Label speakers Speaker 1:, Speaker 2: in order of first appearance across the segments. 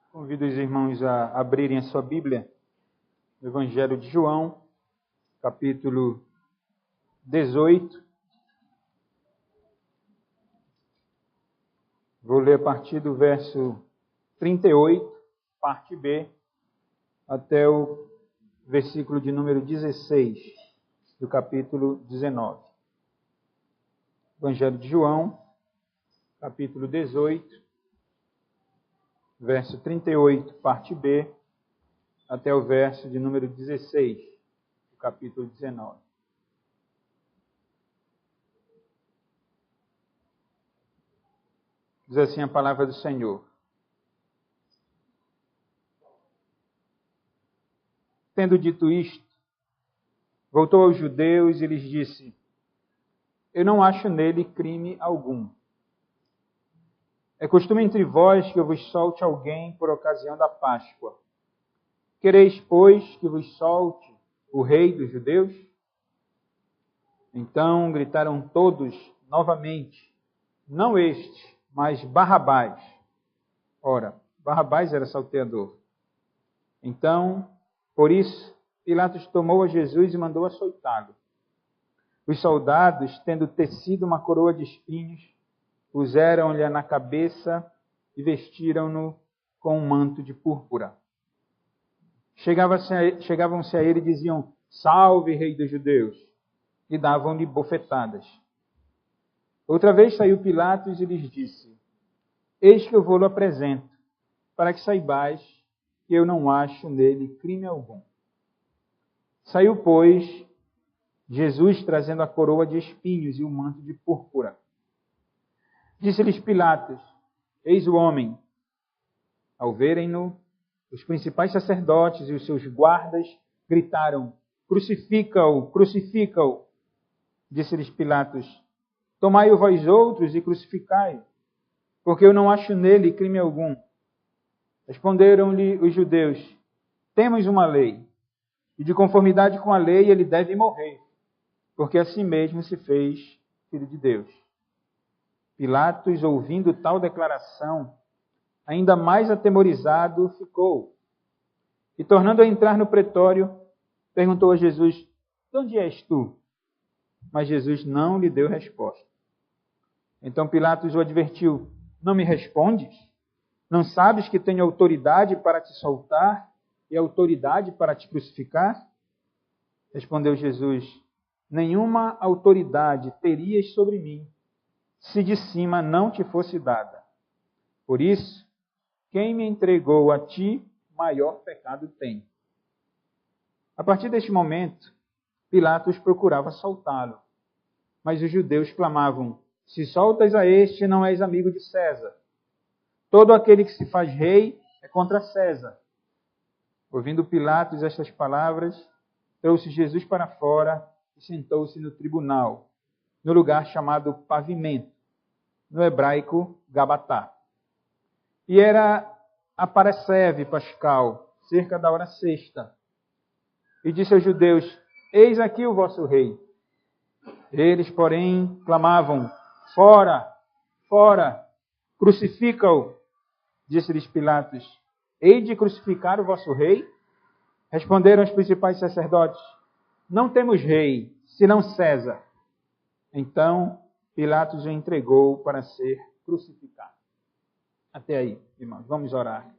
Speaker 1: Convido os irmãos a abrirem a sua Bíblia no Evangelho de João, capítulo 18. Vou ler a partir do verso 38, parte B, até o versículo de número 16, do capítulo 19. Evangelho de João, capítulo 18, verso 38, parte B, até o verso de número 16, do capítulo 19. Diz assim a palavra do Senhor. Tendo dito isto, voltou aos judeus e lhes disse: Eu não acho nele crime algum. É costume entre vós que eu vos solte alguém por ocasião da Páscoa. Quereis, pois, que vos solte o rei dos judeus? Então gritaram todos novamente, não este, mas Barrabás. Ora, Barrabás era salteador. Então, por isso, Pilatos tomou a Jesus e mandou açoitá-lo. Os soldados, tendo tecido uma coroa de espinhos, puseram-lhe na cabeça e vestiram-no com um manto de púrpura. Chegavam-se a ele e diziam: Salve, rei dos judeus! E davam-lhe bofetadas. Outra vez saiu Pilatos e lhes disse: Eis que eu vou-lo apresento, para que saibais que eu não acho nele crime algum. Saiu, pois, Jesus trazendo a coroa de espinhos e o manto de púrpura. Disse-lhes Pilatos: Eis o homem. Ao verem-no, os principais sacerdotes e os seus guardas gritaram: Crucifica-o, crucifica-o. Disse-lhes Pilatos: Tomai-o vós outros e crucificai-o, porque eu não acho nele crime algum. Responderam-lhe os judeus: Temos uma lei, e de conformidade com a lei ele deve morrer, porque assim mesmo se fez filho de Deus. Pilatos, ouvindo tal declaração, ainda mais atemorizado ficou. E tornando a entrar no pretório, perguntou a Jesus: De onde és tu? Mas Jesus não lhe deu resposta. Então Pilatos o advertiu: Não me respondes? Não sabes que tenho autoridade para te soltar e autoridade para te crucificar? Respondeu Jesus: Nenhuma autoridade terias sobre mim, se de cima não te fosse dada. Por isso, quem me entregou a ti, maior pecado tem. A partir deste momento, Pilatos procurava soltá-lo. Mas os judeus clamavam: Se soltas a este, não és amigo de César. Todo aquele que se faz rei é contra César. Ouvindo Pilatos estas palavras, trouxe Jesus para fora e sentou-se no tribunal, no lugar chamado Pavimento, no hebraico Gabatá. E era a Parasceve Pascal, cerca da hora sexta. E disse aos judeus: Eis aqui o vosso rei. Eles, porém, clamavam: Fora, fora, crucifica-o. Disse-lhes Pilatos: Hei de crucificar o vosso rei? Responderam os principais sacerdotes: Não temos rei, senão César. Então Pilatos o entregou para ser crucificado. Até aí, irmãos, vamos orar,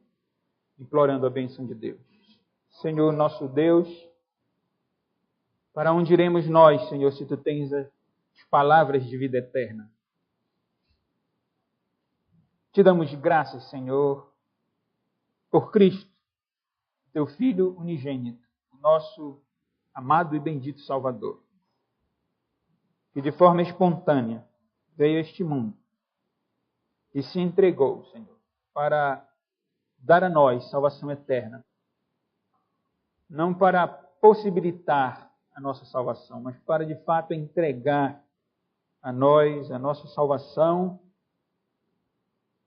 Speaker 1: implorando a bênção de Deus. Senhor nosso Deus, para onde iremos nós, Senhor, se Tu tens as palavras de vida eterna? Te damos graças, Senhor, por Cristo, Teu Filho unigênito, o nosso amado e bendito Salvador, que de forma espontânea veio a este mundo e se entregou, Senhor, para dar a nós salvação eterna. Não para possibilitar a nossa salvação, mas para de fato entregar a nós a nossa salvação,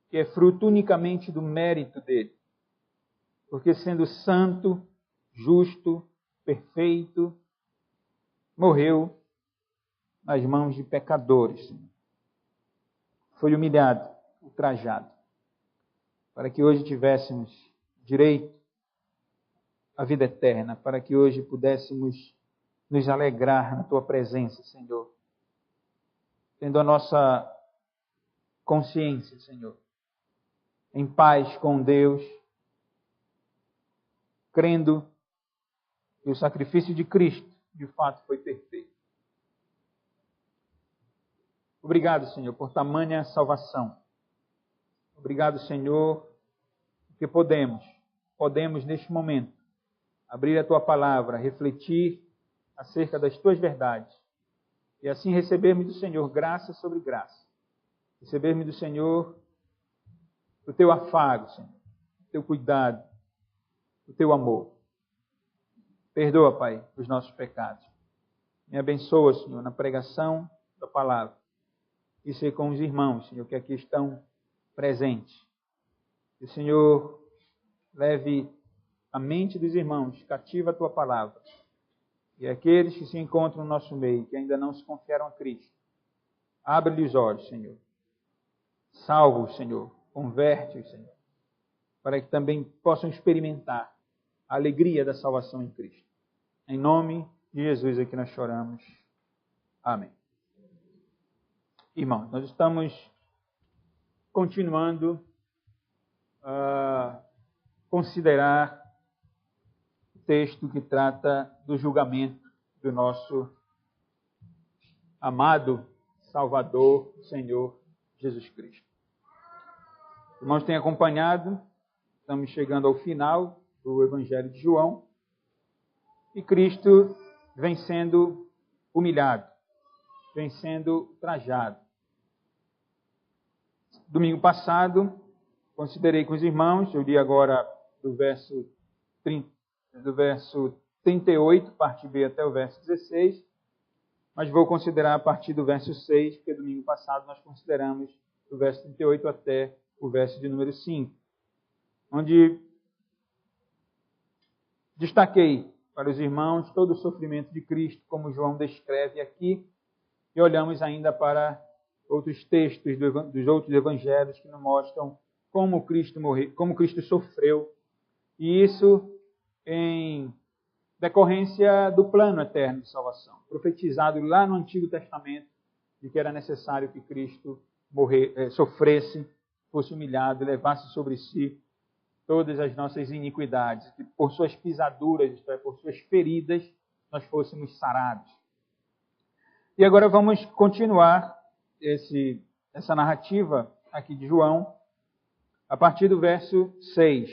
Speaker 1: que é fruto unicamente do mérito dele. Porque sendo santo, justo, perfeito, morreu nas mãos de pecadores. Foi humilhado, ultrajado, para que hoje tivéssemos direito à vida eterna, para que hoje pudéssemos nos alegrar na Tua presença, Senhor. Tendo a nossa consciência, Senhor, em paz com Deus, crendo que o sacrifício de Cristo, de fato, foi perfeito. Obrigado, Senhor, por tamanha salvação. Obrigado, Senhor, porque podemos neste momento, abrir a Tua palavra, refletir acerca das Tuas verdades e assim recebermos do Senhor graça sobre graça. Recebermos do Senhor o Teu afago, Senhor, o Teu cuidado, o Teu amor. Perdoa, Pai, os nossos pecados. Me abençoa, Senhor, na pregação da palavra. E ser com os irmãos, Senhor, que aqui estão presentes. Que o Senhor leve a mente dos irmãos cativa a Tua palavra. E aqueles que se encontram no nosso meio, que ainda não se confiaram a Cristo, abre-lhe os olhos, Senhor. Salva-os, Senhor. Converte-os, Senhor. Para que também possam experimentar a alegria da salvação em Cristo. Em nome de Jesus é que nós choramos. Amém. Irmãos, nós estamos continuando a considerar o texto que trata do julgamento do nosso amado Salvador, Senhor Jesus Cristo. Os irmãos têm acompanhado, estamos chegando ao final do Evangelho de João, e Cristo vem sendo humilhado, vem sendo trajado. Domingo passado, considerei com os irmãos, eu li agora do verso 38, parte B até o verso 16, mas vou considerar a partir do verso 6, porque domingo passado nós consideramos do verso 38 até o verso de número 5, onde destaquei para os irmãos todo o sofrimento de Cristo, como João descreve aqui, e olhamos ainda para outros textos dos outros evangelhos que nos mostram como Cristo morreu, como Cristo sofreu, e isso em decorrência do plano eterno de salvação, profetizado lá no Antigo Testamento, de que era necessário que Cristo sofresse, fosse humilhado e levasse sobre si todas as nossas iniquidades, que por suas pisaduras, isto é, por suas feridas, nós fôssemos sarados. E agora vamos continuar essa narrativa aqui de João, a partir do verso 6.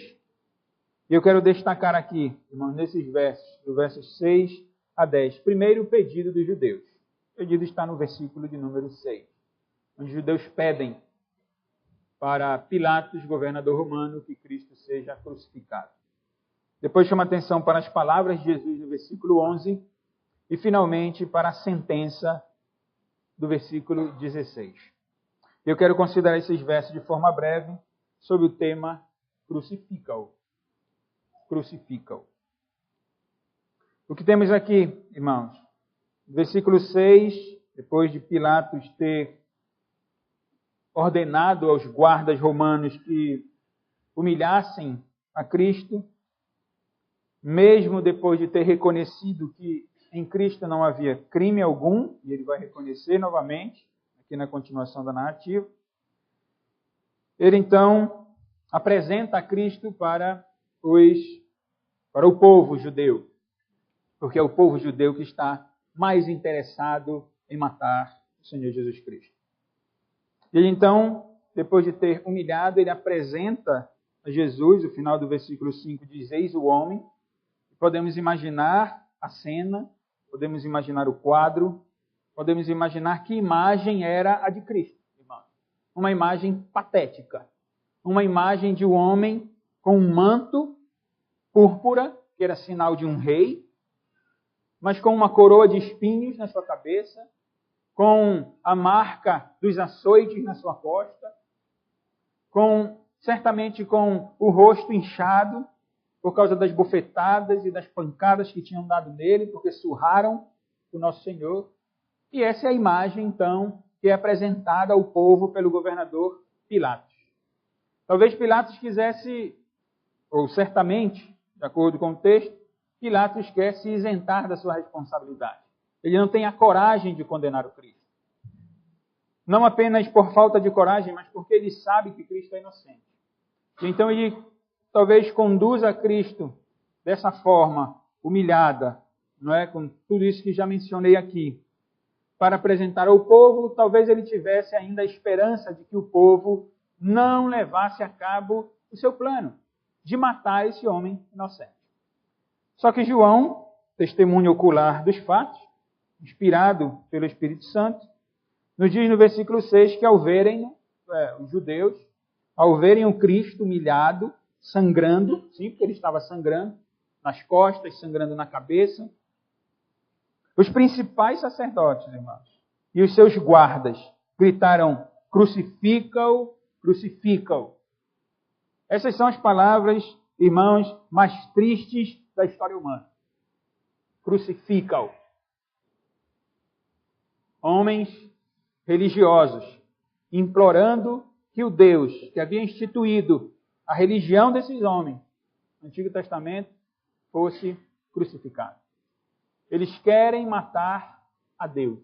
Speaker 1: E eu quero destacar aqui, irmãos, nesses versos, do verso 6 a 10, primeiro o pedido dos judeus. O pedido está no versículo de número 6, onde os judeus pedem para Pilatos, governador romano, que Cristo seja crucificado. Depois chama atenção para as palavras de Jesus no versículo 11 e, finalmente, para a sentença do versículo 16. Eu quero considerar esses versos de forma breve sobre o tema crucifica-o. Crucifica-o. O que temos aqui, irmãos? Versículo 6, depois de Pilatos ter ordenado aos guardas romanos que humilhassem a Cristo, mesmo depois de ter reconhecido que em Cristo não havia crime algum, e ele vai reconhecer novamente, aqui na continuação da narrativa, ele então apresenta a Cristo para o povo judeu, porque é o povo judeu que está mais interessado em matar o Senhor Jesus Cristo. E ele então, depois de ter humilhado, ele apresenta a Jesus, o final do versículo 5 diz, eis o homem. Podemos imaginar a cena, podemos imaginar o quadro, podemos imaginar que imagem era a de Cristo, irmão. Uma imagem patética, uma imagem de um homem com um manto púrpura, que era sinal de um rei, mas com uma coroa de espinhos na sua cabeça, com a marca dos açoites na sua costa, certamente com o rosto inchado, por causa das bofetadas e das pancadas que tinham dado nele, porque surraram o nosso Senhor. E essa é a imagem, então, que é apresentada ao povo pelo governador Pilatos. Talvez Pilatos quisesse ou certamente, de acordo com o texto, Pilatos quer se isentar da sua responsabilidade. Ele não tem a coragem de condenar o Cristo. Não apenas por falta de coragem, mas porque ele sabe que Cristo é inocente. Então ele talvez conduza Cristo dessa forma, humilhada, não é? Com tudo isso que já mencionei aqui, para apresentar ao povo. Talvez ele tivesse ainda a esperança de que o povo não levasse a cabo o seu plano de matar esse homem inocente. Só que João, testemunho ocular dos fatos, inspirado pelo Espírito Santo, nos diz no versículo 6 que ao verem os judeus, ao verem o Cristo humilhado, sangrando, sim, porque ele estava sangrando nas costas, sangrando na cabeça, os principais sacerdotes, irmãos, e os seus guardas gritaram: crucifica-o, crucifica-o. Essas são as palavras, irmãos, mais tristes da história humana. Crucifica-o. Homens religiosos implorando que o Deus que havia instituído a religião desses homens no Antigo Testamento fosse crucificado. Eles querem matar a Deus.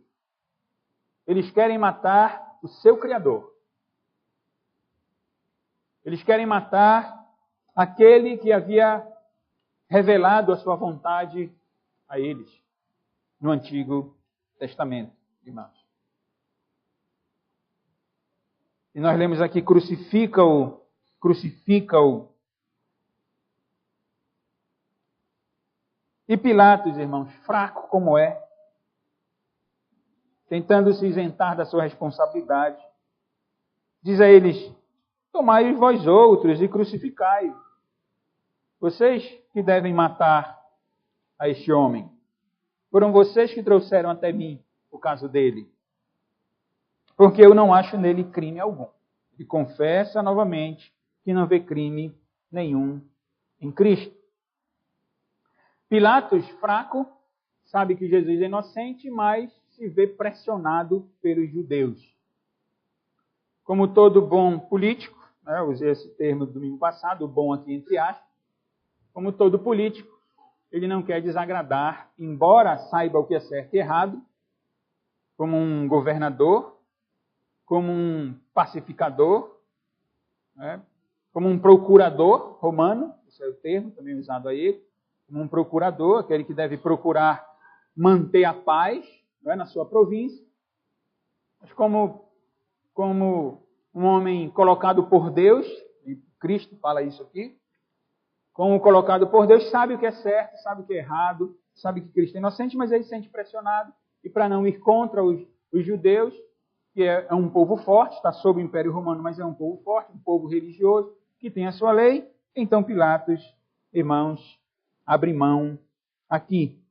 Speaker 1: Eles querem matar o seu Criador. Eles querem matar aquele que havia revelado a sua vontade a eles no Antigo Testamento, irmãos. E nós lemos aqui: crucifica-o, crucifica-o. E Pilatos, irmãos, fraco como é, tentando se isentar da sua responsabilidade, diz a eles: tomai-os vós outros e crucificai-o. Vocês que devem matar a este homem. Foram vocês que trouxeram até mim o caso dele. Porque eu não acho nele crime algum. E confessa novamente que não vê crime nenhum em Cristo. Pilatos, fraco, sabe que Jesus é inocente, mas se vê pressionado pelos judeus. Como todo bom político, eu usei esse termo no domingo passado, bom aqui entre aspas, como todo político, ele não quer desagradar, embora saiba o que é certo e errado, como um governador, como um pacificador, como um procurador romano, esse é o termo também usado aí, como um procurador, aquele que deve procurar manter a paz na sua província, mas como um homem colocado por Deus, e Cristo fala isso aqui, como colocado por Deus, sabe o que é certo, sabe o que é errado, sabe que Cristo é inocente, mas ele se sente pressionado, e para não ir contra os judeus, que é um povo forte, está sob o Império Romano, mas é um povo forte, um povo religioso, que tem a sua lei, então Pilatos, irmãos, abre mão aqui.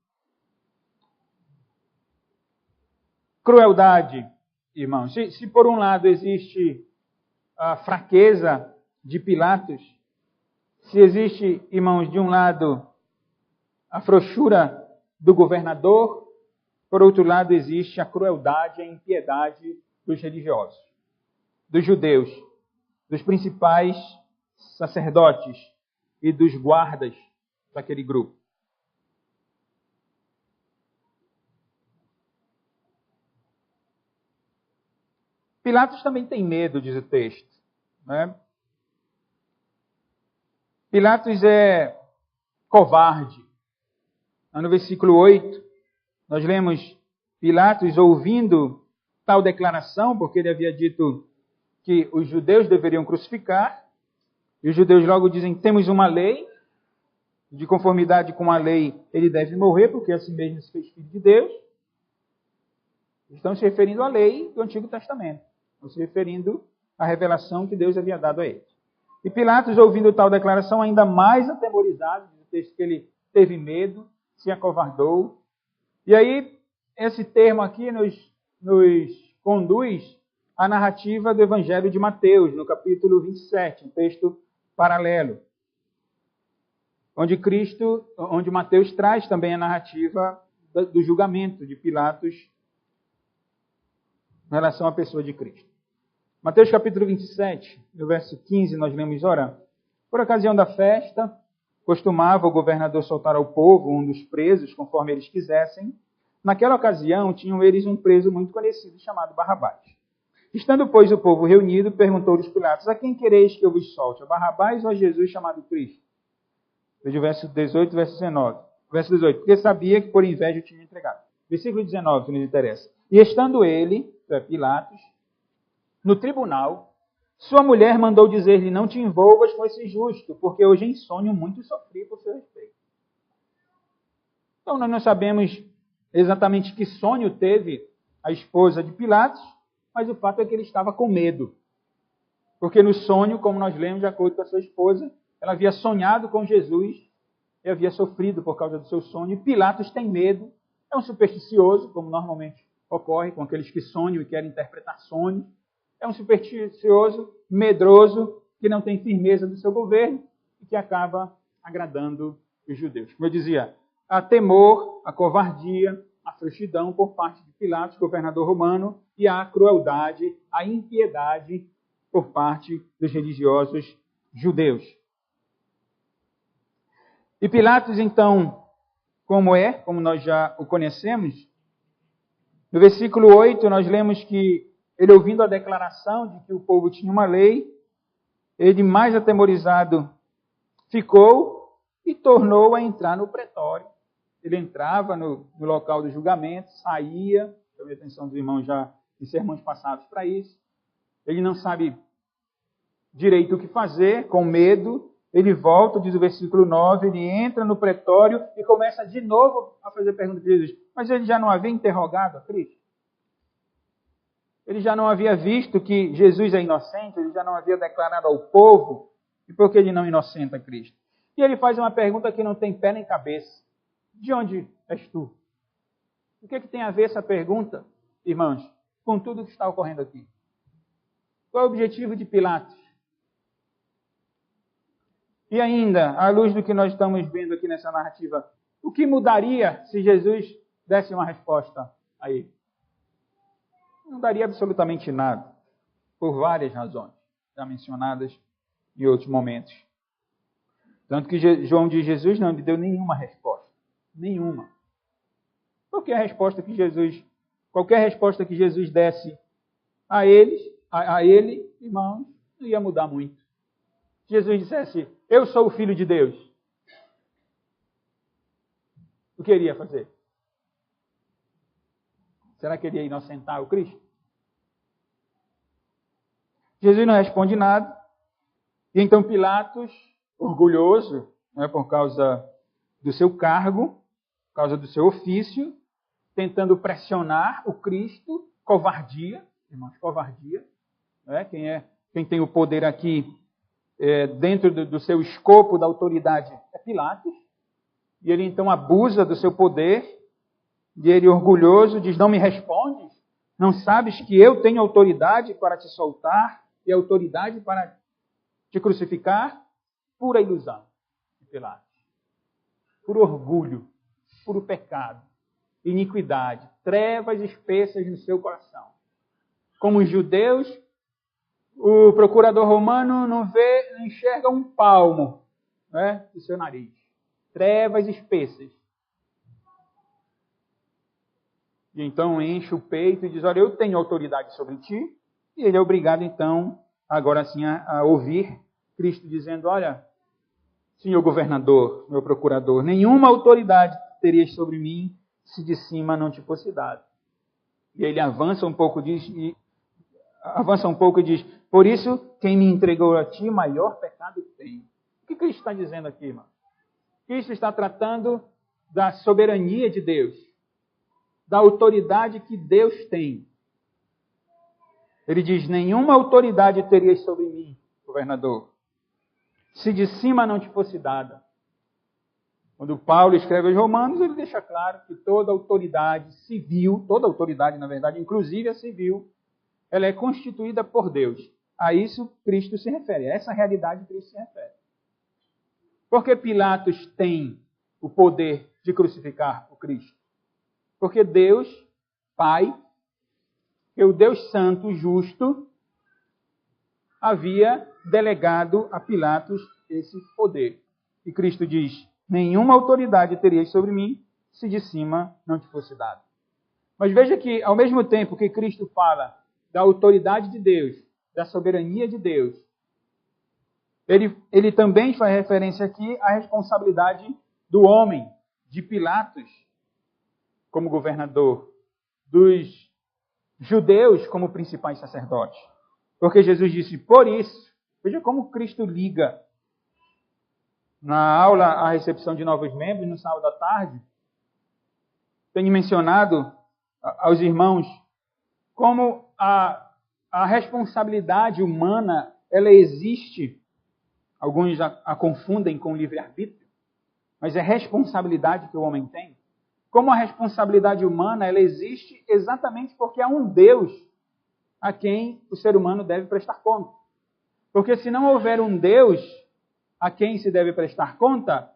Speaker 1: Crueldade, irmãos. Se por um lado existe a fraqueza de Pilatos, se existe, irmãos, de um lado a frouxura do governador, por outro lado existe a crueldade, a impiedade dos religiosos, dos judeus, dos principais sacerdotes e dos guardas daquele grupo. Pilatos também tem medo, diz o texto, né? Pilatos é covarde. No versículo 8, nós lemos Pilatos ouvindo tal declaração, porque ele havia dito que os judeus deveriam crucificar, e os judeus logo dizem: temos uma lei, de conformidade com a lei ele deve morrer, porque assim mesmo se fez filho de Deus. Estão se referindo à lei do Antigo Testamento, estão se referindo à revelação que Deus havia dado a eles. E Pilatos, ouvindo tal declaração, ainda mais atemorizado, diz o texto que ele teve medo, se acovardou. E aí, esse termo aqui nos conduz à narrativa do Evangelho de Mateus, no capítulo 27, um texto paralelo, onde Mateus traz também a narrativa do julgamento de Pilatos em relação à pessoa de Cristo. Mateus capítulo 27, no verso 15, nós lemos: ora, Por ocasião da festa, costumava o governador soltar ao povo um dos presos, conforme eles quisessem. Naquela ocasião, tinham eles um preso muito conhecido, chamado Barrabás. Estando, pois, o povo reunido, perguntou-lhes Pilatos: a quem quereis que eu vos solte, a Barrabás ou a Jesus chamado Cristo? Veja o verso 18 e verso 19. Verso 18, porque sabia que por inveja eu tinha entregado. Versículo 19, que nos interessa. E estando ele, Pilatos, no tribunal, sua mulher mandou dizer-lhe: não te envolvas com esse justo, porque hoje em sonho muito sofri por seu respeito. Então nós não sabemos exatamente que sonho teve a esposa de Pilatos, mas o fato é que ele estava com medo. Porque no sonho, como nós lemos de acordo com a sua esposa, ela havia sonhado com Jesus e havia sofrido por causa do seu sonho. E Pilatos tem medo, é um supersticioso, como normalmente ocorre com aqueles que sonham e querem interpretar sonhos. É um supersticioso, medroso, que não tem firmeza do seu governo e que acaba agradando os judeus. Como eu dizia, há temor, a covardia, a frouxidão por parte de Pilatos, governador romano, e a crueldade, a impiedade por parte dos religiosos judeus. E Pilatos, então, como nós já o conhecemos, no versículo 8 nós lemos que ele, ouvindo a declaração de que o povo tinha uma lei, ele, mais atemorizado, ficou e tornou a entrar no pretório. Ele entrava no local do julgamento, saía, chamei a atenção dos irmãos já em sermões passados para isso. Ele não sabe direito o que fazer, com medo. Ele volta, diz o versículo 9, ele entra no pretório e começa de novo a fazer pergunta para Jesus. Mas ele já não havia interrogado a Cristo? Ele já não havia visto que Jesus é inocente? Ele já não havia declarado ao povo? E por que ele não inocenta Cristo? E ele faz uma pergunta que não tem pé nem cabeça. De onde és tu? O que tem a ver essa pergunta, irmãos, com tudo o que está ocorrendo aqui? Qual é o objetivo de Pilatos? E ainda, à luz do que nós estamos vendo aqui nessa narrativa, o que mudaria se Jesus desse uma resposta a ele? Não daria absolutamente nada, por várias razões, já mencionadas em outros momentos. Tanto que João diz: Jesus não lhe deu nenhuma resposta. Nenhuma. Qualquer resposta que Jesus desse a ele, irmãos, não ia mudar muito. Se Jesus dissesse: eu sou o Filho de Deus, o que ele ia fazer? Será que ele ia inocentar o Cristo? Jesus não responde nada. E então Pilatos, orgulhoso, por causa do seu cargo, por causa do seu ofício, tentando pressionar o Cristo, covardia, irmãos, covardia. Quem tem o poder aqui, dentro do seu escopo da autoridade, é Pilatos. E ele então abusa do seu poder, e ele, orgulhoso, diz: não me respondes? Não sabes que eu tenho autoridade para te soltar e autoridade para te crucificar? Pura ilusão de Pilatos. Puro orgulho, puro pecado, iniquidade, trevas espessas no seu coração. Como os judeus, o procurador romano não enxerga um palmo do seu nariz. Trevas espessas. E então enche o peito e diz: olha, eu tenho autoridade sobre ti. E ele é obrigado então, agora sim, a ouvir Cristo dizendo: olha, senhor governador, meu procurador, nenhuma autoridade terias sobre mim se de cima não te fosse dado. E ele avança um pouco e diz: por isso, quem me entregou a ti, maior pecado tem. O que Cristo está dizendo aqui, irmão? Cristo está tratando da soberania de Deus, da autoridade que Deus tem. Ele diz: nenhuma autoridade terias sobre mim, governador, se de cima não te fosse dada. Quando Paulo escreve aos Romanos, ele deixa claro que toda autoridade civil, toda autoridade, na verdade, inclusive a civil, ela é constituída por Deus. A isso Cristo se refere, a essa realidade Cristo se refere. Porque Pilatos tem o poder de crucificar o Cristo? Porque Deus, Pai, que o Deus Santo, Justo, havia delegado a Pilatos esse poder. E Cristo diz, nenhuma autoridade terias sobre mim se de cima não te fosse dado. Mas veja que, ao mesmo tempo que Cristo fala da autoridade de Deus, da soberania de Deus, ele também faz referência aqui à responsabilidade do homem, de Pilatos como governador, dos judeus como principais sacerdotes. Porque Jesus disse, por isso, veja como Cristo liga. Na aula, a recepção de novos membros, no sábado à tarde, tenho mencionado aos irmãos como a responsabilidade humana, ela existe. Alguns a confundem com livre-arbítrio, mas é responsabilidade que o homem tem. Como a responsabilidade humana, ela existe exatamente porque há um Deus a quem o ser humano deve prestar conta. Porque se não houver um Deus a quem se deve prestar conta,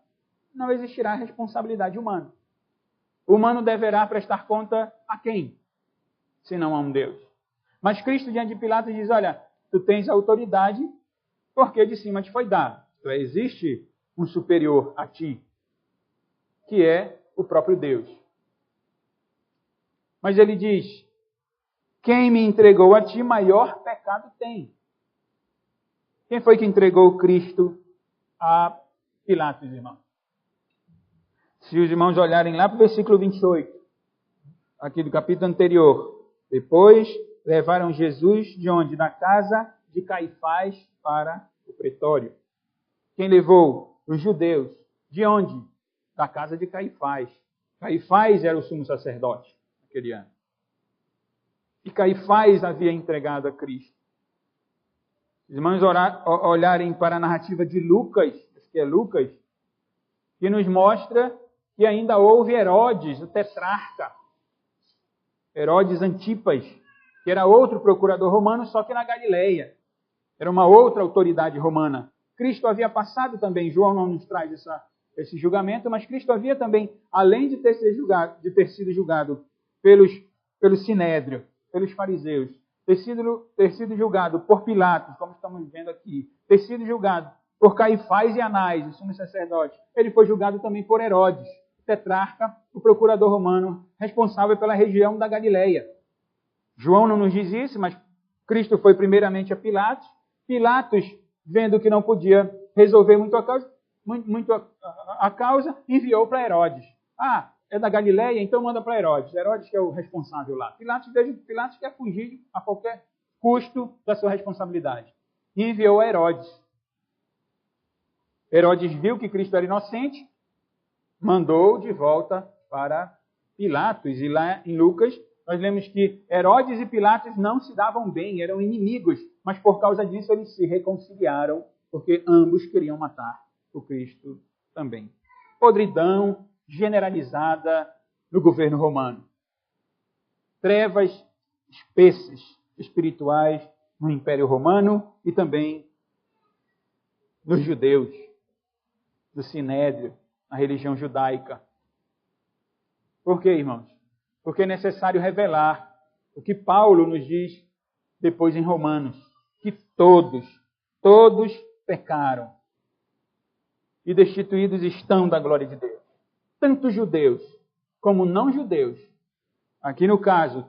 Speaker 1: não existirá responsabilidade humana. O humano deverá prestar conta a quem? Se não a um Deus. Mas Cristo, diante de Pilatos, diz, olha, tu tens autoridade porque de cima te foi dado. Então, existe um superior a ti, que é o próprio Deus. Mas ele diz, quem me entregou a ti, maior pecado tem. Quem foi que entregou Cristo a Pilatos, irmão? Se os irmãos olharem lá para o versículo 28, aqui do capítulo anterior. Depois levaram Jesus de onde? Da casa de Caifás para o pretório. Quem levou? Os judeus. De onde? Da casa de Caifás. Caifás era o sumo sacerdote naquele ano. E Caifás havia entregado a Cristo. Os irmãos olharem para a narrativa de Lucas, acho que é Lucas, que nos mostra que ainda houve Herodes, o tetrarca. Herodes Antipas, que era outro procurador romano, só que na Galileia. Era uma outra autoridade romana. Cristo havia passado também, João não nos traz esse julgamento, mas Cristo havia também, além de ter sido julgado pelo Sinédrio, pelos fariseus, ter sido julgado por Pilatos, como estamos vendo aqui, ter sido julgado por Caifás e Anás, o sumo sacerdote, ele foi julgado também por Herodes, o tetrarca, o procurador romano, responsável pela região da Galileia. João não nos diz isso, mas Cristo foi primeiramente a Pilatos. Pilatos, vendo que não podia resolver muito a causa, enviou para Herodes. Ah, é da Galileia, então manda para Herodes. Herodes que é o responsável lá. Pilatos quer fugir a qualquer custo da sua responsabilidade. E enviou a Herodes. Herodes viu que Cristo era inocente, mandou de volta para Pilatos. E lá em Lucas, nós lemos que Herodes e Pilatos não se davam bem, eram inimigos. Mas por causa disso eles se reconciliaram, porque ambos queriam matar o Cristo também. Podridão generalizada no governo romano. Trevas espessas espirituais no Império Romano e também nos judeus, do Sinédrio, na religião judaica. Por quê, irmãos? Porque é necessário revelar o que Paulo nos diz depois em Romanos, que todos pecaram e destituídos estão da glória de Deus. Tanto judeus como não judeus, aqui no caso,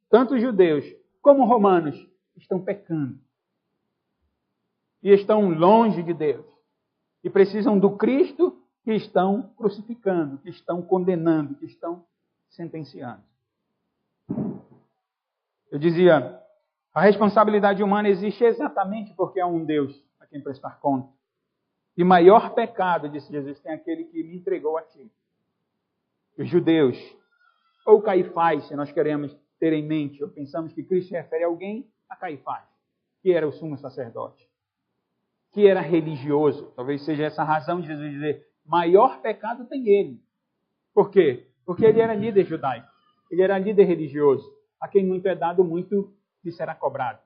Speaker 1: tanto judeus como romanos estão pecando e estão longe de Deus e precisam do Cristo que estão crucificando, que estão condenando, que estão sentenciando. Eu dizia, a responsabilidade humana existe exatamente porque há um Deus a quem prestar conta. E maior pecado, disse Jesus, tem aquele que me entregou a ti. Os judeus, ou Caifás, se nós queremos ter em mente, ou pensamos que Cristo se refere a alguém, a Caifás, que era o sumo sacerdote, que era religioso. Talvez seja essa a razão de Jesus dizer, maior pecado tem ele. Por quê? Porque ele era líder judaico, ele era líder religioso, a quem muito é dado, muito lhe será cobrado.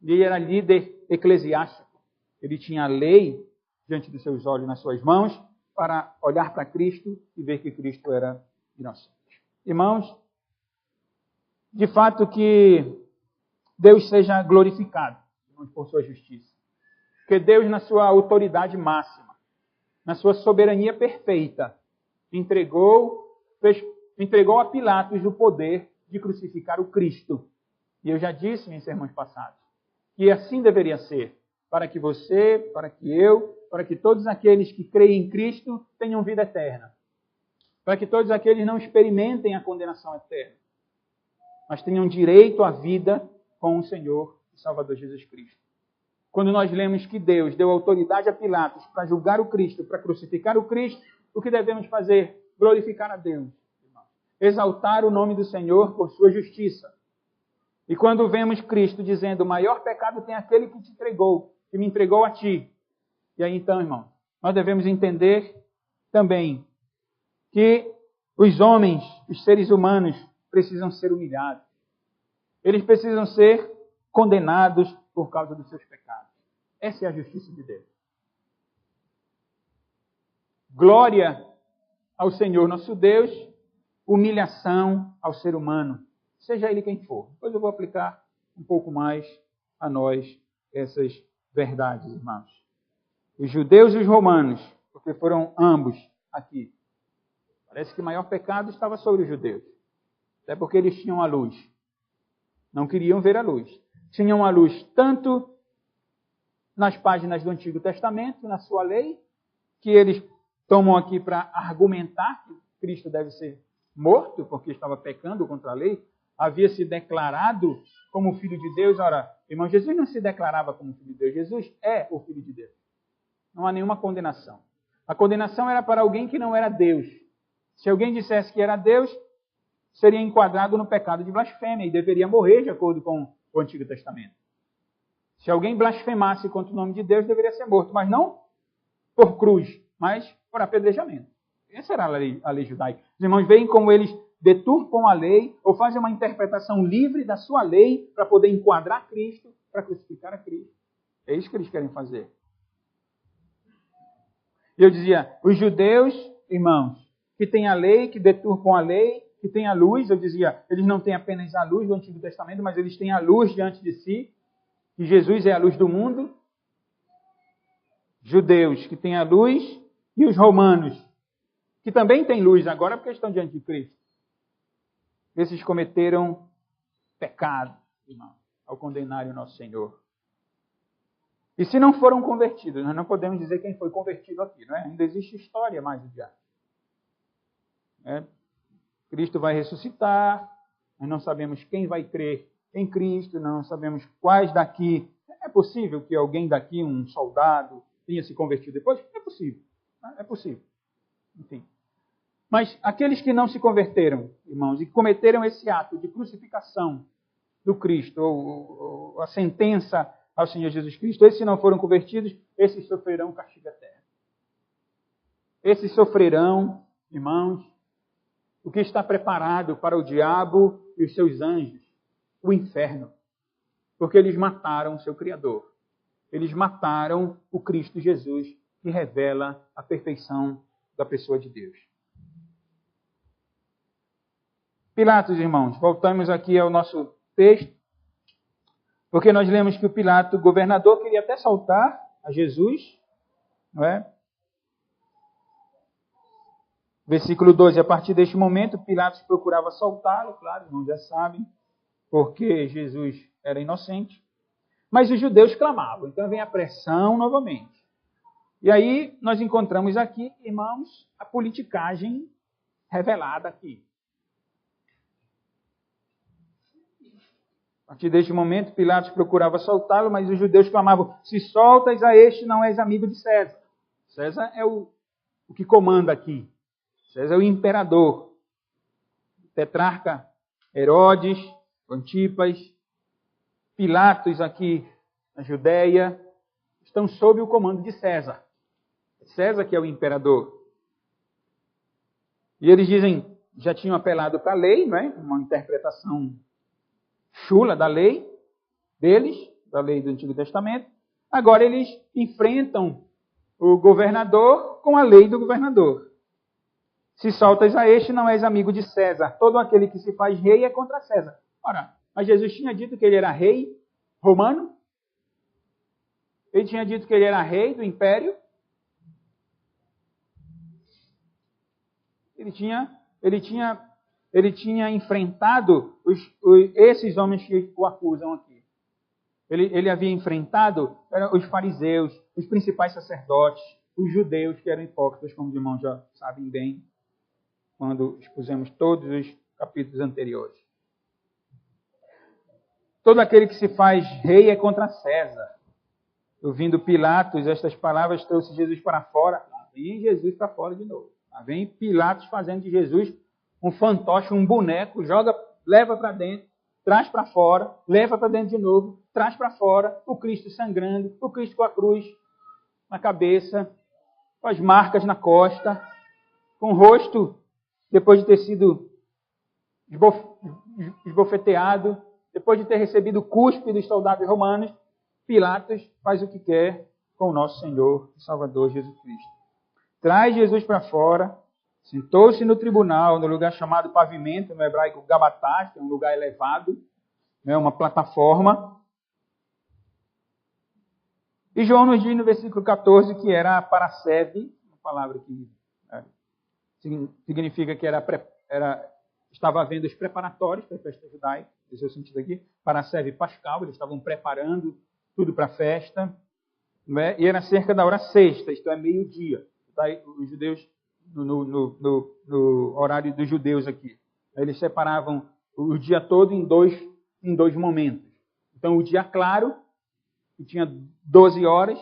Speaker 1: Ele era líder eclesiástico, ele tinha a lei diante dos seus olhos, nas suas mãos, para olhar para Cristo e ver que Cristo era inocente. Irmãos, de fato que Deus seja glorificado por sua justiça. que Deus, na sua autoridade máxima, na sua soberania perfeita, entregou a Pilatos o poder de crucificar o Cristo. E eu já disse em sermões passados que assim deveria ser, para que você, para que eu, para que todos aqueles que creem em Cristo tenham vida eterna. Para que todos aqueles não experimentem a condenação eterna, mas tenham direito à vida com o Senhor e Salvador Jesus Cristo. Quando nós lemos que Deus deu autoridade a Pilatos para julgar o Cristo, para crucificar o Cristo, o que devemos fazer? Glorificar a Deus. Exaltar o nome do Senhor por sua justiça. E quando vemos Cristo dizendo, o maior pecado tem aquele que te entregou, que me entregou a ti. E aí então, irmão, nós devemos entender também que os homens, os seres humanos, precisam ser humilhados. Eles precisam ser condenados por causa dos seus pecados. Essa é a justiça de Deus. Glória ao Senhor nosso Deus, humilhação ao ser humano, seja ele quem for. Depois eu vou aplicar um pouco mais a nós essas verdades, irmãos. Os judeus e os romanos, porque foram ambos aqui. Parece que o maior pecado estava sobre os judeus. Até porque eles tinham a luz. Não queriam ver a luz. Tinham a luz tanto nas páginas do Antigo Testamento, na sua lei, que eles tomam aqui para argumentar que Cristo deve ser morto, porque estava pecando contra a lei, havia se declarado como Filho de Deus. Ora, irmão, Jesus não se declarava como Filho de Deus. Jesus é o Filho de Deus. Não há nenhuma condenação. A condenação era para alguém que não era Deus. Se alguém dissesse que era Deus, seria enquadrado no pecado de blasfêmia e deveria morrer de acordo com o Antigo Testamento. Se alguém blasfemasse contra o nome de Deus, deveria ser morto, mas não por cruz, mas por apedrejamento. Essa era a lei judaica. Os irmãos veem como eles deturpam a lei ou fazem uma interpretação livre da sua lei para poder enquadrar Cristo, para crucificar a Cristo. É isso que eles querem fazer. E eu dizia, os judeus, irmãos, que têm a lei, que deturpam a lei, que têm a luz, eu dizia, eles não têm apenas a luz do Antigo Testamento, mas eles têm a luz diante de si, que Jesus é a luz do mundo. Judeus que têm a luz e os romanos, que também têm luz agora porque estão diante de Cristo. Esses cometeram pecado, irmão, ao condenarem o nosso Senhor. E se não foram convertidos, nós não podemos dizer quem foi convertido aqui, não é? Ainda existe história mais adiante. Cristo vai ressuscitar, nós não sabemos quem vai crer em Cristo, não sabemos quais daqui. É possível que alguém daqui, um soldado, tenha se convertido depois? É possível. É possível. Enfim. Mas aqueles que não se converteram, irmãos, e cometeram esse ato de crucificação do Cristo, ou a sentença ao Senhor Jesus Cristo, esses não foram convertidos, esses sofrerão castigo eterno. Esses sofrerão, irmãos, o que está preparado para o diabo e os seus anjos, o inferno. Porque eles mataram o seu Criador. Eles mataram o Cristo Jesus, que revela a perfeição da pessoa de Deus. Pilatos, irmãos, voltamos aqui ao nosso texto, porque nós lemos que o Pilato, o governador, queria até soltar a Jesus, não é? Versículo 12, a partir deste momento, Pilatos procurava soltá-lo, claro, irmãos já sabem, porque Jesus era inocente, mas os judeus clamavam, então vem a pressão novamente. E aí nós encontramos aqui, irmãos, a politicagem revelada aqui. A partir deste momento, Pilatos procurava soltá-lo, mas os judeus clamavam, se soltas a este, não és amigo de César. César é o que comanda aqui. César é o imperador. Tetrarca Herodes, Antipas, Pilatos aqui na Judéia, estão sob o comando de César. César que é o imperador. E eles dizem, já tinham apelado para a lei, não é? Uma interpretação chula da lei deles, da lei do Antigo Testamento. Agora eles enfrentam o governador com a lei do governador. Se soltas a este, não és amigo de César. Todo aquele que se faz rei é contra César. Ora, mas Jesus tinha dito que ele era rei romano? Ele tinha dito que ele era rei do império. Ele tinha enfrentado esses homens que o acusam aqui. Ele havia enfrentado os fariseus, os principais sacerdotes, os judeus que eram hipócritas, como os irmãos já sabem bem, quando expusemos todos os capítulos anteriores. Todo aquele que se faz rei é contra César. Ouvindo Pilatos, estas palavras trouxe Jesus para fora. Vem Jesus para fora de novo. Vem Pilatos fazendo de Jesus um fantoche, um boneco, leva para dentro, traz para fora, leva para dentro de novo, traz para fora, o Cristo sangrando, o Cristo com a cruz na cabeça, com as marcas na costa, com o rosto, depois de ter sido esbofeteado, depois de ter recebido o cuspe dos soldados romanos, Pilatos faz o que quer com o nosso Senhor e Salvador Jesus Cristo. Traz Jesus para fora, sentou-se no tribunal, no lugar chamado pavimento, no hebraico Gabatá, que é um lugar elevado, uma plataforma. E João nos diz no versículo 14 que era parasebe, uma palavra que significa que estava havendo os preparatórios para a festa judaica, esse é o sentido aqui, parasebe pascal, eles estavam preparando tudo para a festa, e era cerca da hora sexta, isto é, meio-dia. Os judeus, no horário dos judeus aqui, eles separavam o dia todo em dois momentos. Então, o dia claro, que tinha 12 horas,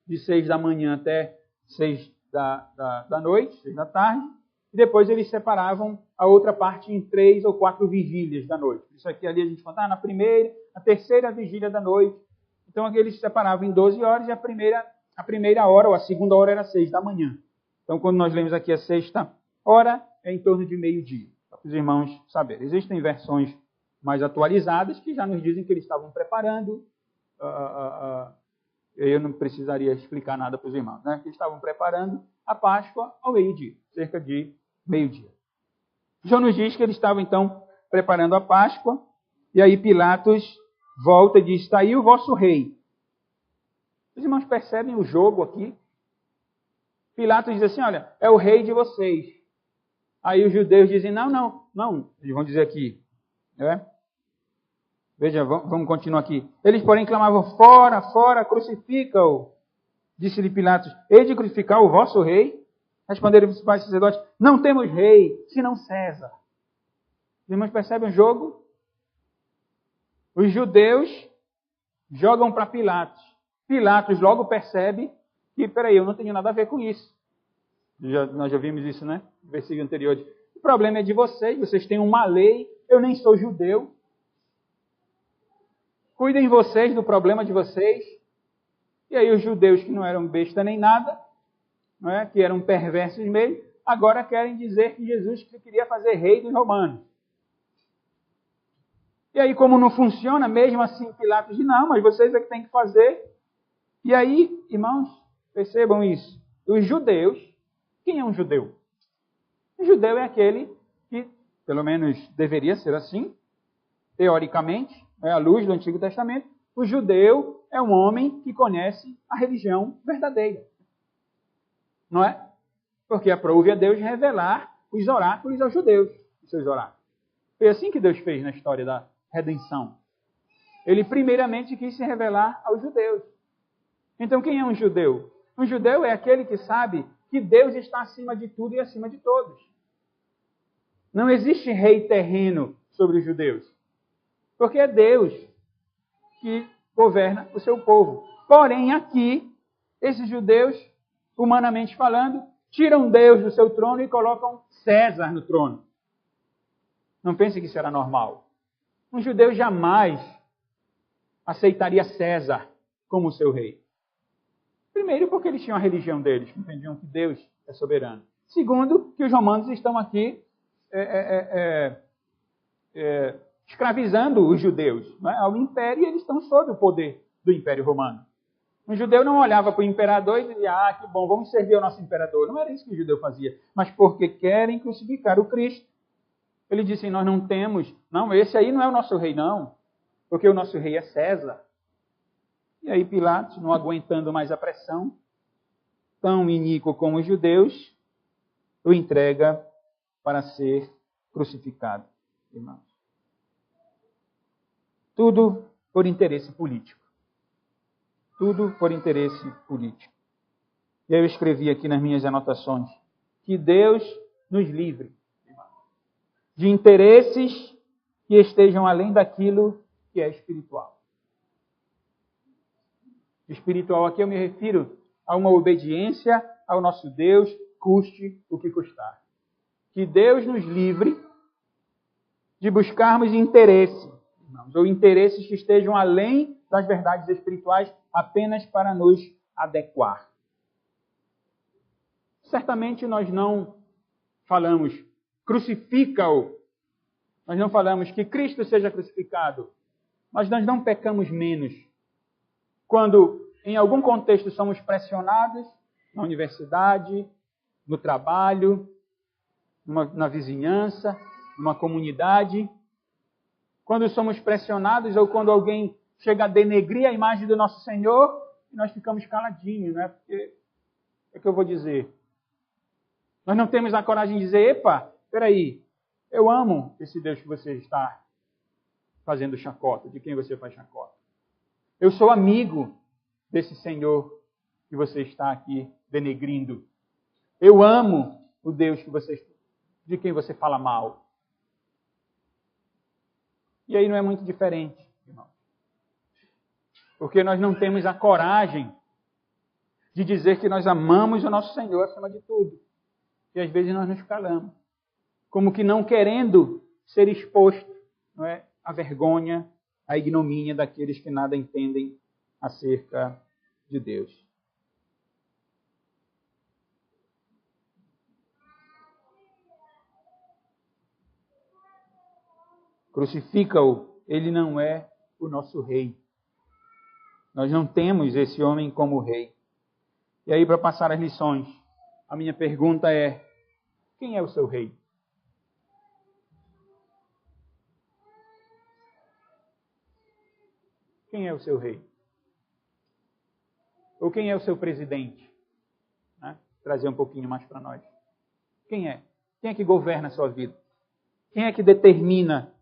Speaker 1: de 6 da manhã até 6 da noite, 6 da tarde, e depois eles separavam a outra parte em 3 ou 4 vigílias da noite. Isso aqui ali a gente conta na primeira, na terceira vigília da noite. Então, aqui eles separavam em 12 horas e a primeira hora, ou a segunda hora, era 6 da manhã. Então, quando nós lemos aqui a sexta hora, é em torno de meio-dia. Para os irmãos saberem. Existem versões mais atualizadas que já nos dizem que eles estavam preparando. Eu não precisaria explicar nada para os irmãos, né? Que eles estavam preparando a Páscoa ao meio-dia, cerca de meio-dia. João nos diz que eles estavam, então, preparando a Páscoa, e aí Pilatos volta e diz: está aí o vosso rei. Os irmãos percebem o jogo aqui? Pilatos diz assim: olha, é o rei de vocês. Aí os judeus dizem: não. Eles vão dizer aqui. Veja, vamos continuar aqui. Eles, porém, clamavam: fora, crucifica-o. Disse-lhe Pilatos: hei de crucificar o vosso rei? Responderam os principais sacerdotes: não temos rei, senão César. Os irmãos percebem o jogo? Os judeus jogam para Pilatos. Pilatos logo percebe que, eu não tenho nada a ver com isso. Nós já vimos isso, né? No versículo anterior. O problema é de vocês têm uma lei, eu nem sou judeu. Cuidem vocês do problema de vocês. E aí os judeus que não eram besta nem nada, que eram perversos mesmo, agora querem dizer que Jesus queria fazer rei dos romanos. E aí, como não funciona, mesmo assim, Pilatos diz: não, mas vocês é que têm que fazer. E aí, irmãos, percebam isso. Os judeus, quem é um judeu? O judeu é aquele que, pelo menos deveria ser assim, teoricamente, à luz do Antigo Testamento, o judeu é um homem que conhece a religião verdadeira. Não é? Porque aprove a Deus revelar os oráculos aos judeus, os seus oráculos. Foi assim que Deus fez na história da redenção. Ele primeiramente quis se revelar aos judeus. Então, quem é um judeu? Um judeu é aquele que sabe que Deus está acima de tudo e acima de todos. Não existe rei terreno sobre os judeus. Porque é Deus que governa o seu povo. Porém, aqui, esses judeus, humanamente falando, tiram Deus do seu trono e colocam César no trono. Não pense que isso era normal. Um judeu jamais aceitaria César como seu rei. Primeiro, porque eles tinham a religião deles, entendiam que Deus é soberano. Segundo, que os romanos estão aqui escravizando os judeus, ao império, e eles estão sob o poder do Império Romano. Um judeu não olhava para o imperador e dizia: que bom, vamos servir ao nosso imperador. Não era isso que o judeu fazia. Mas porque querem crucificar o Cristo, ele disse: nós não temos, esse aí não é o nosso rei, não, porque o nosso rei é César. E aí Pilatos, não aguentando mais a pressão, tão iníquo como os judeus, o entrega para ser crucificado, irmãos. Tudo por interesse político. Tudo por interesse político. E aí eu escrevi aqui nas minhas anotações que Deus nos livre de interesses que estejam além daquilo que é espiritual. Espiritual aqui eu me refiro a uma obediência ao nosso Deus, custe o que custar. Que Deus nos livre de buscarmos interesse, irmãos, ou interesses que estejam além das verdades espirituais apenas para nos adequar. Certamente nós não falamos crucifica-o. Nós não falamos que Cristo seja crucificado. Mas nós não pecamos menos quando, em algum contexto, somos pressionados na universidade, no trabalho, na vizinhança, numa comunidade. Quando somos pressionados ou quando alguém chega a denegrir a imagem do nosso Senhor, nós ficamos caladinhos, né? Porque é que eu vou dizer. Nós não temos a coragem de dizer, epa, peraí, eu amo esse Deus que você está fazendo chacota, de quem você faz chacota. Eu sou amigo desse Senhor que você está aqui denegrindo. Eu amo o Deus de quem você fala mal. E aí não é muito diferente, irmão. Porque nós não temos a coragem de dizer que nós amamos o nosso Senhor acima de tudo. E às vezes nós nos calamos. Como que não querendo ser exposto, não é, à vergonha, à ignomínia daqueles que nada entendem acerca de Deus. Crucifica-o, ele não é o nosso rei. Nós não temos esse homem como rei. E aí, para passar as lições, a minha pergunta é: quem é o seu rei? Quem é o seu rei? Ou quem é o seu presidente? Né? Trazer um pouquinho mais para nós. Quem é? Quem é que governa a sua vida? Quem é que determina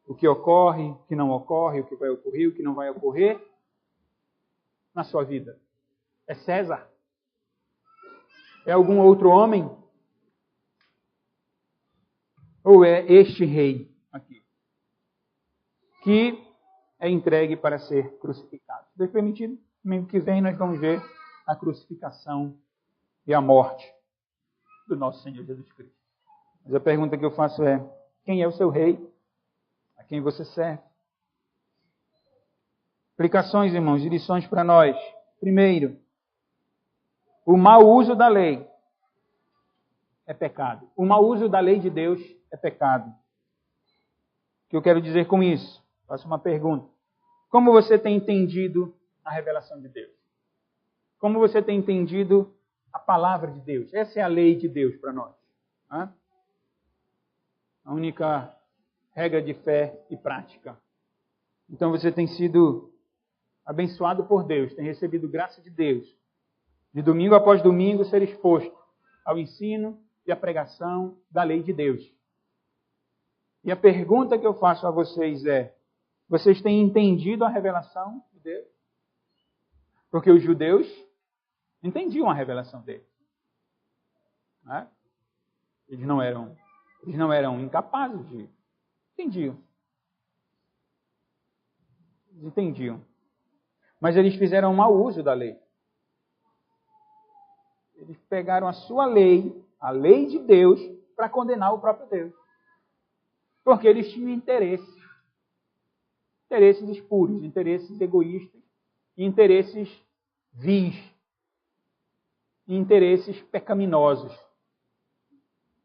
Speaker 1: o que ocorre, o que não ocorre, o que vai ocorrer, o que não vai ocorrer na sua vida? É César? É algum outro homem? Ou é este rei aqui? Que é entregue para ser crucificado. Se Deus permitir, domingo que vem nós vamos ver a crucificação e a morte do nosso Senhor Jesus Cristo. Mas a pergunta que eu faço é: quem é o seu rei? A quem você serve? Aplicações, irmãos, e lições para nós. Primeiro, o mau uso da lei é pecado. O mau uso da lei de Deus é pecado. O que eu quero dizer com isso? Faço uma pergunta. Como você tem entendido a revelação de Deus? Como você tem entendido a palavra de Deus? Essa é a lei de Deus para nós. A única regra de fé e prática. Então você tem sido abençoado por Deus, tem recebido graça de Deus. De domingo após domingo ser exposto ao ensino e à pregação da lei de Deus. E a pergunta que eu faço a vocês é: vocês têm entendido a revelação de Deus? Porque os judeus entendiam a revelação dele. Né? Eles não eram incapazes de... Entendiam. Eles entendiam. Mas eles fizeram mau uso da lei. Eles pegaram a sua lei, a lei de Deus, para condenar o próprio Deus. Porque eles tinham interesses. Interesses espúrios, interesses egoístas, interesses vis, interesses pecaminosos.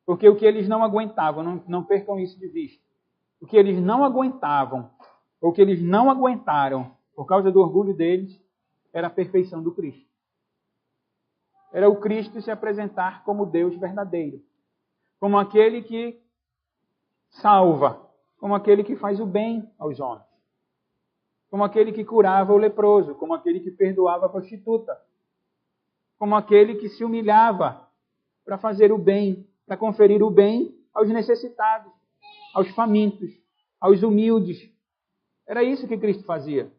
Speaker 1: Porque o que eles não aguentavam, não percam isso de vista, o que eles não aguentavam, ou o que eles não aguentaram, por causa do orgulho deles, era a perfeição do Cristo. Era o Cristo se apresentar como Deus verdadeiro, como aquele que salva, como aquele que faz o bem aos homens. como aquele que curava o leproso, como aquele que perdoava a prostituta, como aquele que se humilhava para fazer o bem, para conferir o bem aos necessitados, aos famintos, aos humildes. Era isso que Cristo fazia.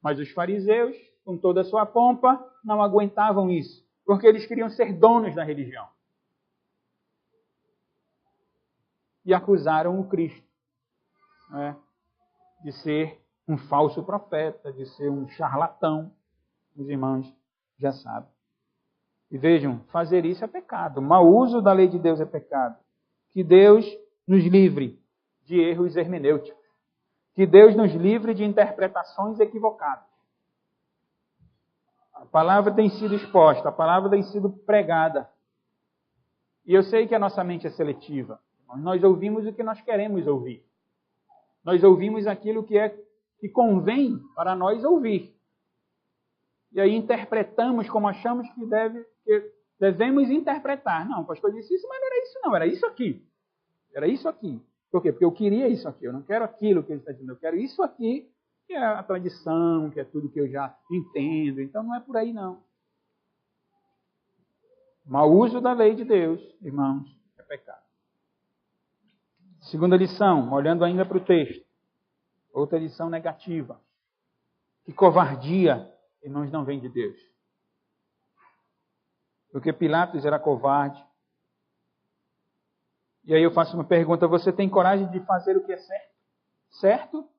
Speaker 1: Mas os fariseus, com toda a sua pompa, não aguentavam isso, porque eles queriam ser donos da religião. E acusaram o Cristo, né, de ser um falso profeta, de ser um charlatão. Os irmãos já sabem. E vejam, fazer isso é pecado. O mau uso da lei de Deus é pecado. Que Deus nos livre de erros hermenêuticos. Que Deus nos livre de interpretações equivocadas. A palavra tem sido exposta, a palavra tem sido pregada. E eu sei que a nossa mente é seletiva. Nós ouvimos o que nós queremos ouvir. Nós ouvimos aquilo que convém para nós ouvir. E aí interpretamos como achamos que devemos interpretar. Não, o pastor disse isso, mas não era isso não, era isso aqui. Era isso aqui. Por quê? Porque eu queria isso aqui, eu não quero aquilo que ele está dizendo, eu quero isso aqui, que é a tradição, que é tudo que eu já entendo. Então não é por aí não. Mau uso da lei de Deus, irmãos, é pecado. Segunda lição, olhando ainda para o texto. Outra lição negativa. Que covardia, irmãos, não vem de Deus. Porque Pilatos era covarde. E aí eu faço uma pergunta, você tem coragem de fazer o que é certo? Certo?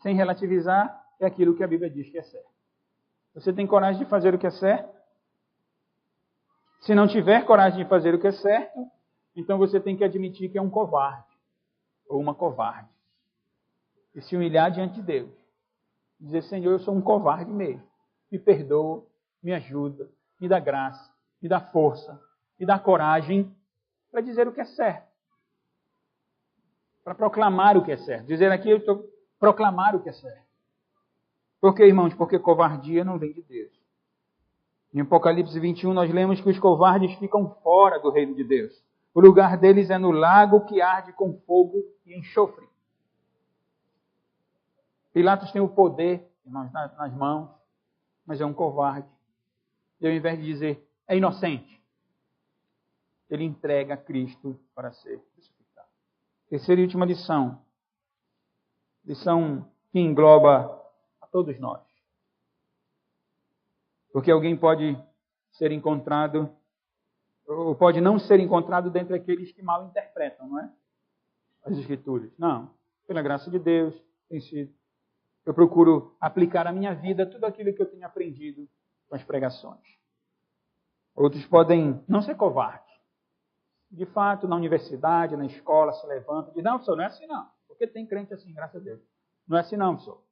Speaker 1: Sem relativizar, é aquilo que a Bíblia diz que é certo. Você tem coragem de fazer o que é certo? Se não tiver coragem de fazer o que é certo, então você tem que admitir que é um covarde. Ou uma covarde. E se humilhar diante de Deus. Dizer, Senhor, eu sou um covarde mesmo. Me perdoa, me ajuda, me dá graça, me dá força, me dá coragem para dizer o que é certo. Para proclamar o que é certo. Dizer aqui, eu estou proclamar o que é certo. Por que, irmãos? Porque covardia não vem de Deus. Em Apocalipse 21, nós lemos que os covardes ficam fora do reino de Deus. O lugar deles é no lago que arde com fogo e enxofre. Pilatos tem o poder, irmãos, nas mãos, mas é um covarde. E ao invés de dizer, é inocente, ele entrega Cristo para ser crucificado. Terceira e última lição. Lição que engloba a todos nós. Porque alguém pode ser encontrado, ou pode não ser encontrado dentre aqueles que mal interpretam, não é? As Escrituras. Não. Pela graça de Deus, tem sido. Eu procuro aplicar à minha vida tudo aquilo que eu tenho aprendido com as pregações. Outros podem não ser covardes. De fato, na universidade, na escola, se levantam e dizem, não, professor, não é assim não. Porque tem crente assim, graças a Deus. Não é assim não, professor.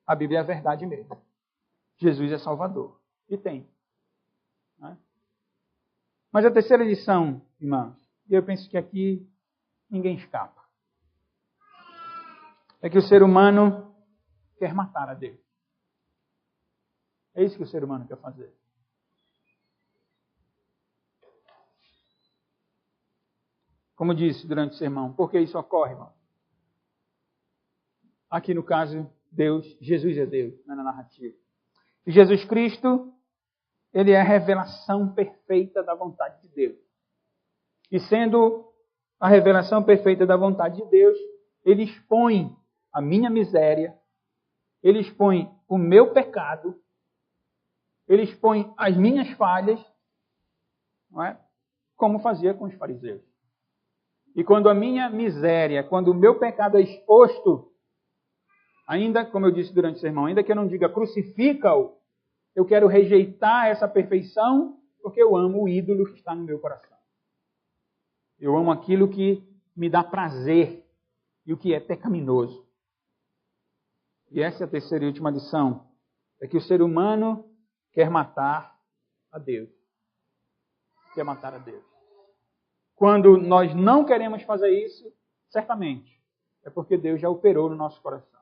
Speaker 1: A Bíblia é a verdade mesmo. Jesus é Salvador. E tem. Não é? Mas a terceira lição, irmãos, e eu penso que aqui ninguém escapa, é que o ser humano quer matar a Deus. É isso que o ser humano quer fazer. Como disse durante o sermão, por que isso ocorre, irmão? Aqui no caso, Jesus é Deus, não é na narrativa. E Jesus Cristo, ele é a revelação perfeita da vontade de Deus. E sendo a revelação perfeita da vontade de Deus, ele expõe a minha miséria, ele expõe o meu pecado, ele expõe as minhas falhas, não é? Como fazia com os fariseus. E quando a minha miséria, quando o meu pecado é exposto, ainda, como eu disse durante o sermão, ainda que eu não diga crucifica-o, eu quero rejeitar essa perfeição porque eu amo o ídolo que está no meu coração. Eu amo aquilo que me dá prazer e o que é pecaminoso. E essa é a terceira e última lição. É que o ser humano quer matar a Deus. Quer matar a Deus. Quando nós não queremos fazer isso, certamente, é porque Deus já operou no nosso coração.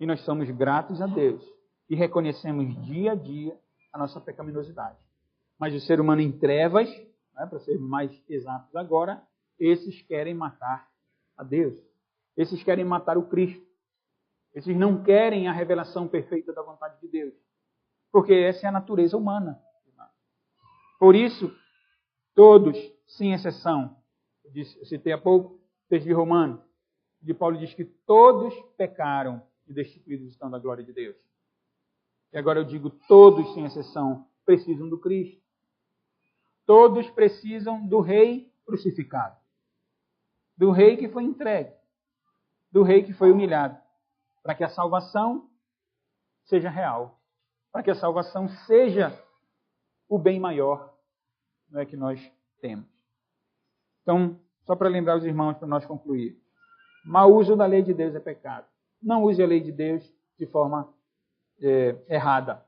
Speaker 1: E nós somos gratos a Deus. E reconhecemos dia a dia a nossa pecaminosidade. Mas o ser humano em trevas, né, para ser mais exatos agora, esses querem matar a Deus. Esses querem matar o Cristo. Esses não querem a revelação perfeita da vontade de Deus. Porque essa é a natureza humana. Por isso, todos, sem exceção, eu citei há pouco, o texto de Romanos, de Paulo diz que todos pecaram e destituídos estão da glória de Deus. E agora eu digo, todos, sem exceção, precisam do Cristo. Todos precisam do Rei crucificado. Do Rei que foi entregue. Do Rei que foi humilhado. Para que a salvação seja real. Para que a salvação seja o bem maior, não é, que nós temos. Então, só para lembrar os irmãos, para nós concluir. Mau uso da lei de Deus é pecado. Não use a lei de Deus de forma errada.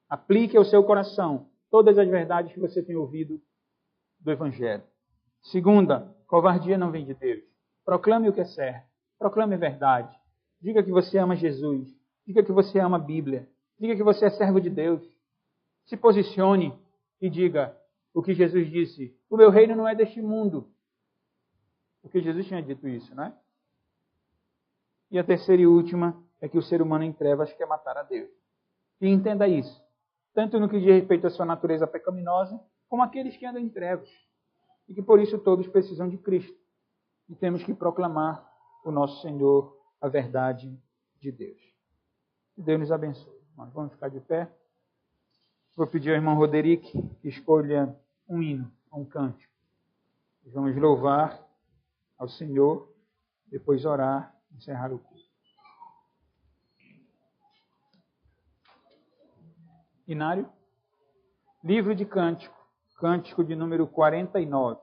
Speaker 1: Aplique ao seu coração todas as verdades que você tem ouvido do Evangelho. Segunda, covardia não vem de Deus. Proclame o que é certo. Proclame a verdade. Diga que você ama Jesus. Diga que você ama a Bíblia. Diga que você é servo de Deus. Se posicione e diga o que Jesus disse. O meu reino não é deste mundo. Porque Jesus tinha dito isso, não é? E a terceira e última é que o ser humano em trevas quer matar a Deus. E entenda isso. Tanto no que diz respeito à sua natureza pecaminosa, como aqueles que andam em trevas. E que por isso todos precisam de Cristo. E temos que proclamar o nosso Senhor, a verdade de Deus. Que Deus nos abençoe. Nós vamos ficar de pé. Vou pedir ao irmão Roderick que escolha um hino, um cântico. Vamos louvar ao Senhor, depois orar, encerrar o culto. Inário, livro de cântico, cântico de número 49.